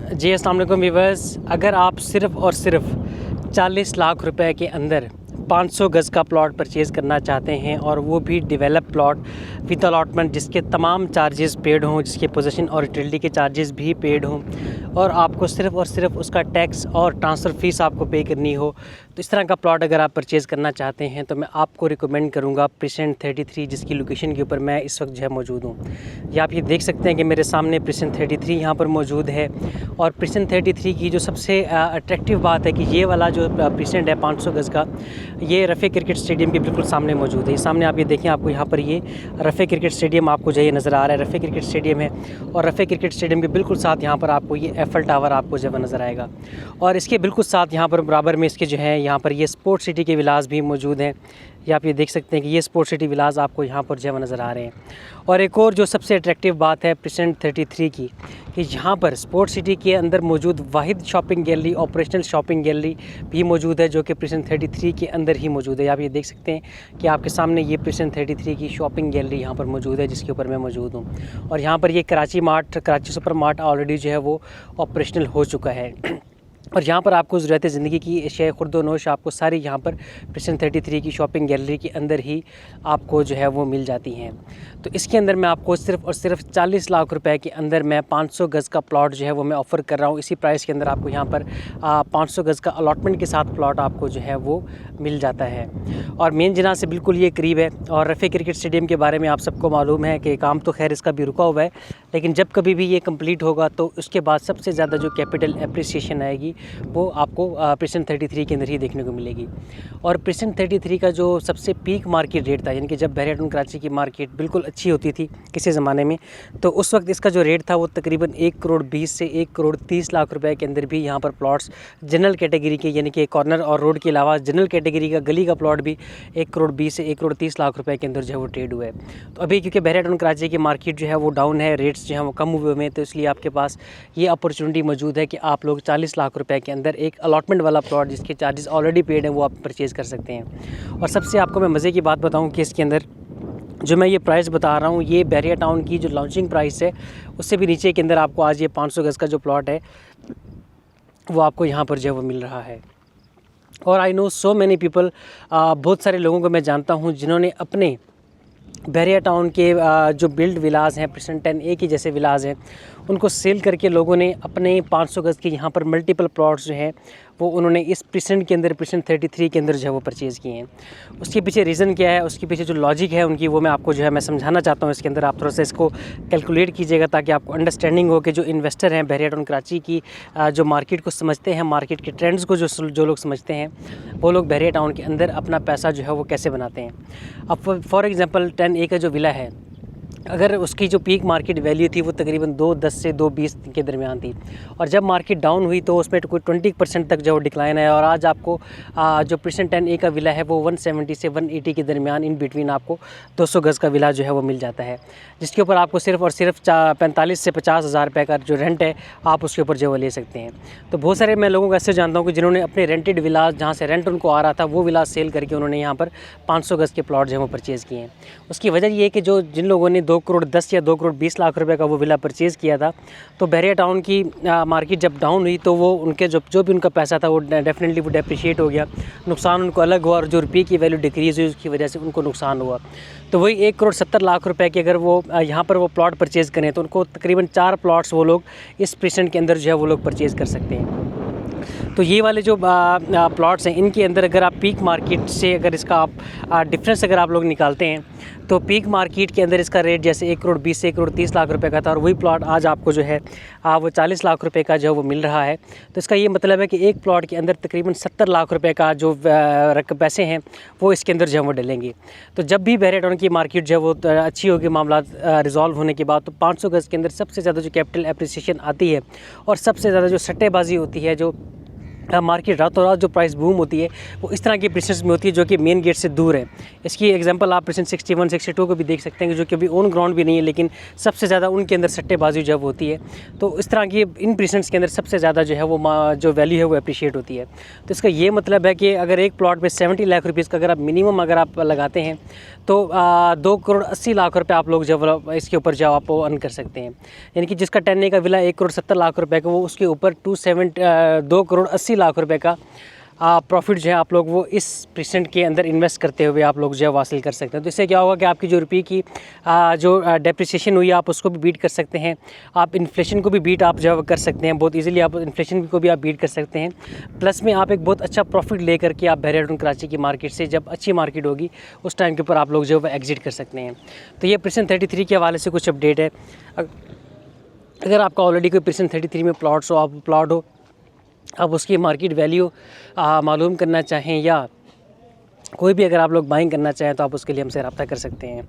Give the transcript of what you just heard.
जी अस्सलाम वालेकुम व्यूअर्स, अगर आप सिर्फ़ और सिर्फ 40 लाख रुपए के अंदर 500 गज़ का प्लॉट परचेज़ करना चाहते हैं और वो भी डेवलप प्लॉट विद अलॉटमेंट, जिसके तमाम चार्जेस पेड हों, जिसके पोजीशन और यूटिलिटी के चार्जेस भी पेड हों और आपको सिर्फ़ और सिर्फ उसका टैक्स और ट्रांसफ़र फ़ीस आपको पे करनी हो, तो इस तरह का प्लॉट अगर आप परचेज़ करना चाहते हैं तो मैं आपको रिकमेंड करूँगा प्रेसेंट 33, जिसकी लोकेशन के ऊपर मैं इस वक्त जो है मौजूद हूँ। ये आप ये देख सकते हैं कि मेरे सामने प्रेसेंट 33 यहाँ पर मौजूद है। और प्रेसेंट 33 की जो सबसे अट्रैक्टिव बात है कि ये वाला जो प्रेसेंट है 500 गज़ का, ये रफ़े क्रिकेट स्टेडियम के बिल्कुल सामने मौजूद है। सामने आप ये देखें, आपको यहाँ पर ये रफ़े क्रिकेट स्टेडियम आपको जो है नज़र आ रहा है, रफ़े क्रिकेट स्टेडियम है। और रफ़े क्रिकेट स्टेडियम के बिल्कुल साथ यहाँ पर आपको ये एफएल टावर आपको जो है नज़र आएगा। और इसके बिल्कुल साथ यहाँ पर बराबर में इसके जो है यहाँ पर ये स्पोर्ट सिटी के विलास भी मौजूद हैं। ये आप ये देख सकते हैं कि ये स्पोर्ट सिटी विलास आपको यहाँ पर जो है नज़र आ रहे हैं। और एक और जो सबसे अट्रैक्टिव बात है प्रेसेंट 33 की, कि यहाँ पर स्पोर्ट सिटी के अंदर मौजूद वाहिद shopping gallery, operational shopping gallery भी मौजूद है, जो कि प्रेसेंट 33 के अंदर ही मौजूद है। आप ये देख सकते हैं कि आपके सामने ये प्रेसेंट 33 की शॉपिंग गैलरी यहाँ पर मौजूद है, जिसके ऊपर मैं मौजूद हूँ। और यहाँ पर ये कराची सुपर मार्ट ऑलरेडी जो है वो ऑपरेशनल हो चुका है। और यहाँ पर आपको ज़रूरत ज़िंदगी की अशिया खुर्द-व-नोश आपको सारी यहाँ पर प्रेसेंट 33 की शॉपिंग गैलरी के अंदर ही आपको जो है वो मिल जाती हैं। तो इसके अंदर मैं आपको सिर्फ़ और सिर्फ 40 लाख रुपए के अंदर मैं 500 गज़ का प्लॉट जो है वो मैं ऑफ़र कर रहा हूँ। इसी प्राइस के अंदर आपको यहाँ पर 500 गज़ का अलॉटमेंट के साथ प्लॉट आपको जो है वो मिल जाता है। और मेन जिना से बिल्कुल ये करीब है। और रफ़े क्रिकेट स्टेडियम के बारे में आप सबको मालूम है कि काम तो खैर इसका भी रुका हुआ है, लेकिन जब कभी भी ये कंप्लीट होगा तो उसके बाद सबसे ज़्यादा जो कैपिटल एप्रिसिएशन आएगी वो आपको प्रेसेंट 33 के अंदर ही देखने को मिलेगी। और प्रेसेंट 33 का जो सबसे पीक मार्केट रेट था, यानी कि जब बहरिया टाउन कराची की मार्केट बिल्कुल अच्छी होती थी किसी ज़माने में, तो उस वक्त इसका जो रेट था वो तकरीबन 1 करोड़ 20 से 1 करोड़ 30 लाख रुपए के अंदर भी यहाँ पर प्लॉट्स जनरल कैटेगरी के, यानी कि कॉर्नर और रोड के अलावा जनरल कैटेगरी का गली का प्लॉट भी 1 करोड़ 20 से 1 करोड़ 30 लाख रुपए के अंदर जो है वो ट्रेड हुआ है। तो अभी क्योंकि बहरिया टाउन कराची की मार्केट जो है वो डाउन है, रेट्स जो हैं वो कम हुए हैं, तो इसलिए आपके पास ये अपॉर्चुनिटी मौजूद है कि आप लोग 40 लाख रुपए के अंदर एक अलॉटमेंट वाला प्लॉट, जिसके चार्जेस ऑलरेडी पेड हैं, वो आप परचेज़ कर सकते हैं। और सबसे आपको मैं मज़े की बात बताऊं कि इसके अंदर जो मैं ये प्राइस बता रहा हूँ, ये बहरिया टाउन की जो लॉन्चिंग प्राइस है उससे भी नीचे के अंदर आपको आज ये 500 गज़ का जो प्लॉट है वो आपको यहाँ पर जो है वो मिल रहा है। और I know so many people, बहुत सारे लोगों को मैं जानता हूँ जिन्होंने अपने बहरिया टाउन के जो बिल्ड विलास हैं, प्रेसेंट 10A के जैसे विलास हैं, उनको सेल करके लोगों ने अपने 500 गज़ के यहाँ पर मल्टीपल प्लॉट्स जो हैं वो उन्होंने इस प्रेसेंट के अंदर, प्रेसेंट 33 के अंदर जो है वो परचेज़ किए हैं। उसके पीछे रीज़न क्या है, उसके पीछे जो लॉजिक है उनकी, वो मैं आपको जो है मैं समझाना चाहता हूँ। इसके अंदर आप थोड़ा सा इसको कैलकुलेट कीजिएगा ताकि आपको अंडरस्टैंडिंग हो कि जो इन्वेस्टर हैं बहरिया टाउन कराची की, जो मार्केट को समझते हैं, मार्केट के ट्रेंड्स को जो लोग समझते हैं, वो लोग बहरिया टाउन के अंदर अपना पैसा जो है वो कैसे बनाते हैं। अब फॉर एग्ज़ाम्पल 10A का जो विला है, अगर उसकी जो पीक मार्केट वैल्यू थी वो तकरीबन 2.10 से 2.20 के दरमियान थी, और जब मार्केट डाउन हुई तो उसमें कोई 20% तक जो डिक्लाइन है। और आज आपको जो प्रेसेंट 10A का विला है वो 170 से 180 के दरमियान इन बिटवीन आपको 200 गज़ का विला जो है वो मिल जाता है, जिसके ऊपर आपको सिर्फ़ और सिर्फ 45 से 50 हज़ार रुपये का जो रेंट है आप उसके ऊपर जो वो ले सकते हैं। तो बहुत सारे मैं लोगों को ऐसे जानता हूँ कि जिन्होंने अपने रेंटेड विलास, जहाँ से रेंट उनको आ रहा था, वो विलास सेल करके उन्होंने यहाँ पर 500 गज़ के प्लॉट जो है वो परचेज़ किए हैं। उसकी वजह ये है कि जिन लोगों ने 2 करोड़ 10 या 2 करोड़ 20 लाख रुपए का वो विला परचेज़ किया था, तो बहरिया टाउन की मार्केट जब डाउन हुई तो वो उनके जो भी उनका पैसा था वो डेफिनेटली वो डेप्रिशिएट हो गया, नुकसान उनको अलग हुआ, और जो रुपये की वैल्यू डिक्रीज़ हुई उसकी वजह से उनको नुकसान हुआ। तो वही 1 करोड़ 70 लाख रुपए की अगर वो यहाँ पर वो प्लॉट परचेज़ करें तो उनको तकरीबन 4 प्लॉट्स वो लोग इस प्रेसेंट के अंदर जो है वो लोग परचेज़ कर सकते हैं। तो ये वाले जो प्लॉट्स हैं, इनके अंदर अगर आप पीक मार्केट से अगर इसका आप डिफरेंस अगर आप लोग निकालते हैं, तो पीक मार्केट के अंदर इसका रेट जैसे 1 करोड़ 20 से 1 करोड़ 30 लाख रुपए का था, और वही प्लॉट आज आपको जो है वो 40 लाख रुपए का जो है वो मिल रहा है। तो इसका ये मतलब है कि एक प्लॉट के अंदर तकरीबन 70 लाख रुपए का जो पैसे हैं वो इसके अंदर जो है वो डलेंगे। तो जब भी बहरिया टाउन की मार्केट जो है वो अच्छी होगी, मामला रिजॉल्व होने के बाद, तो 500 गज़ के अंदर सबसे ज़्यादा जो कैपिटल एप्रिसिएशन आती है और सबसे ज़्यादा जो सट्टेबाजी होती है, जो मार्केट रातों रात जो प्राइस बूम होती है वो इस तरह के प्रेसेंट्स में होती है जो कि मेन गेट से दूर है। इसकी एग्जांपल आप प्रेसेंट 61, 62 को भी देख सकते हैं, जो कि अभी ऑन ग्राउंड भी नहीं है, लेकिन सबसे ज़्यादा उनके अंदर सट्टेबाजी जब होती है तो इस तरह की इन प्रेसेंट्स के अंदर सबसे ज़्यादा जो है वो जो वैल्यू है वो अप्रिशिएट होती है। तो इसका ये मतलब है कि अगर एक प्लॉट में 70 लाख रुपीज़ का अगर आप मिनिमम अगर आप लगाते हैं तो 2,80,00,000 रुपये आप लोग जब इसके ऊपर जो आप अर्न कर सकते हैं। यानी कि जिसका 10 ए का विला 1,70,00,000 रुपये का, वो उसके ऊपर 2,80,00,000 रुपये का प्रॉफिट जो है आप लोग वो इस परसेंट के अंदर इन्वेस्ट करते हुए आप लोग जो है हासिल कर सकते हैं। तो इससे क्या होगा कि आपकी जो रुपये की जो डेप्रिसिएशन हुई है आप उसको भी बीट कर सकते हैं, आप इन्फ्लेशन को भी बीट आप जो कर सकते हैं बहुत इजीली, आप इन्फ्लेशन को भी आप बीट कर सकते हैं। प्लस में आप एक बहुत अच्छा प्रॉफिट ले करके आप बहरेटून कराची की मार्केट से जब अच्छी मार्केट होगी उस टाइम के ऊपर आप लोग जो है एग्जिट कर सकते हैं। तो ये परसेंट 33 के हवाले से कुछ अपडेट है। अगर आपका ऑलरेडी कोई परसेंट 33 में प्लॉट्स हो, आप प्लॉट हो, आप उसकी मार्केट वैल्यू मालूम करना चाहें या कोई भी अगर आप लोग बाइंग करना चाहें तो आप उसके लिए हमसे रब्ता कर सकते हैं।